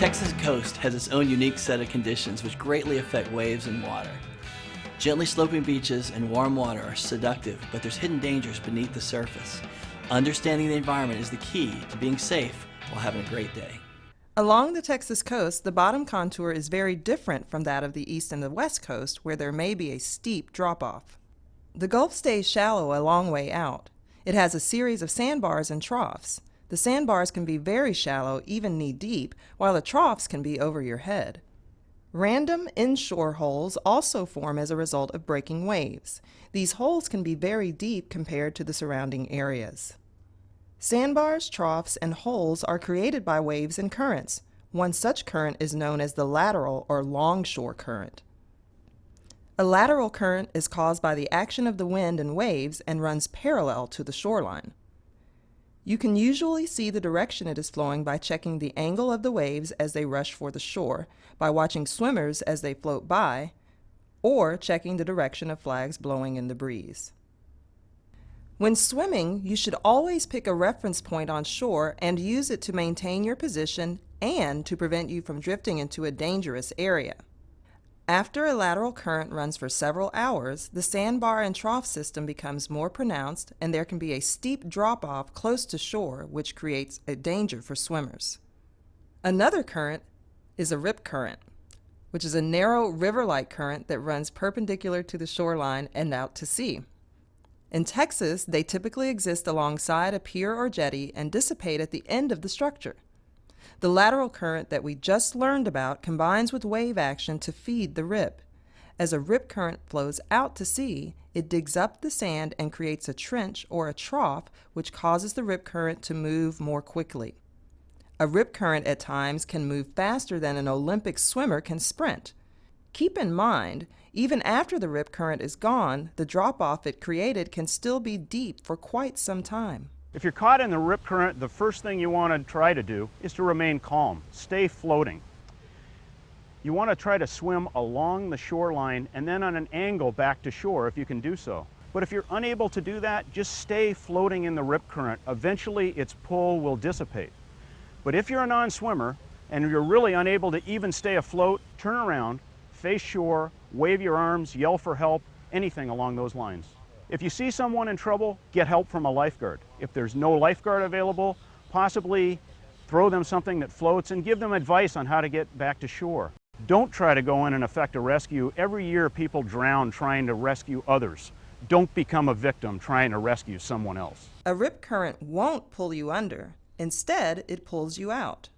Texas coast has its own unique set of conditions which greatly affect waves and water. Gently sloping beaches and warm water are seductive, but there's hidden dangers beneath the surface. Understanding the environment is the key to being safe while having a great day. Along the Texas coast, the bottom contour is very different from that of the east and the west coast, where there may be a steep drop-off. The Gulf stays shallow a long way out. It has a series of sandbars and troughs. The sandbars can be very shallow, even knee-deep, while the troughs can be over your head. Random inshore holes also form as a result of breaking waves. These holes can be very deep compared to the surrounding areas. Sandbars, troughs, and holes are created by waves and currents. One such current is known as the lateral or longshore current. A lateral current is caused by the action of the wind and waves and runs parallel to the shoreline. You can usually see the direction it is flowing by checking the angle of the waves as they rush for the shore, by watching swimmers as they float by, or checking the direction of flags blowing in the breeze. When swimming, you should always pick a reference point on shore and use it to maintain your position and to prevent you from drifting into a dangerous area. After a lateral current runs for several hours, the sandbar and trough system becomes more pronounced and there can be a steep drop-off close to shore, which creates a danger for swimmers. Another current is a rip current, which is a narrow river-like current that runs perpendicular to the shoreline and out to sea. In Texas, they typically exist alongside a pier or jetty and dissipate at the end of the structure. The lateral current that we just learned about combines with wave action to feed the rip. As a rip current flows out to sea, it digs up the sand and creates a trench or a trough, which causes the rip current to move more quickly. A rip current at times can move faster than an Olympic swimmer can sprint. Keep in mind, even after the rip current is gone, the drop-off it created can still be deep for quite some time. If you're caught in the rip current, the first thing you want to try to do is to remain calm. Stay floating. You want to try to swim along the shoreline and then on an angle back to shore if you can do so. But if you're unable to do that, just stay floating in the rip current. Eventually its pull will dissipate. But if you're a non-swimmer and you're really unable to even stay afloat, turn around, face shore, wave your arms, yell for help, anything along those lines. If you see someone in trouble, get help from a lifeguard. If there's no lifeguard available, possibly throw them something that floats and give them advice on how to get back to shore. Don't try to go in and effect a rescue. Every year people drown trying to rescue others. Don't become a victim trying to rescue someone else. A rip current won't pull you under. Instead, it pulls you out.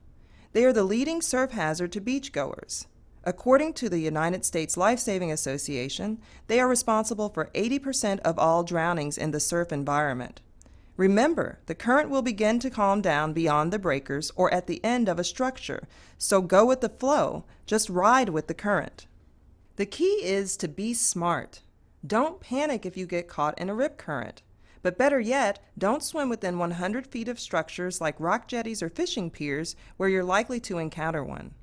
They are the leading surf hazard to beachgoers. According to the United States Life-Saving Association, they are responsible for 80% of all drownings in the surf environment. Remember, the current will begin to calm down beyond the breakers or at the end of a structure, so go with the flow, just ride with the current. The key is to be smart. Don't panic if you get caught in a rip current. But better yet, don't swim within 100 feet of structures like rock jetties or fishing piers where you're likely to encounter one.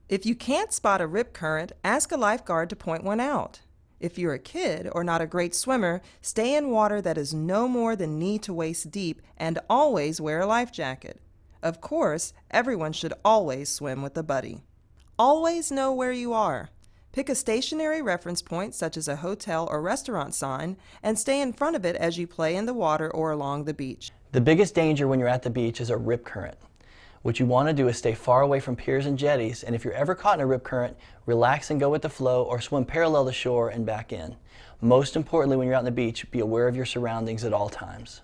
If you can't spot a rip current, ask a lifeguard to point one out. If you're a kid or not a great swimmer, stay in water that is no more than knee to waist deep and always wear a life jacket. Of course, everyone should always swim with a buddy. Always know where you are. Pick a stationary reference point such as a hotel or restaurant sign and stay in front of it as you play in the water or along the beach. The biggest danger when you're at the beach is a rip current. What you want to do is stay far away from piers and jetties, and if you're ever caught in a rip current, relax and go with the flow or swim parallel to shore and back in. Most importantly, when you're out on the beach, be aware of your surroundings at all times.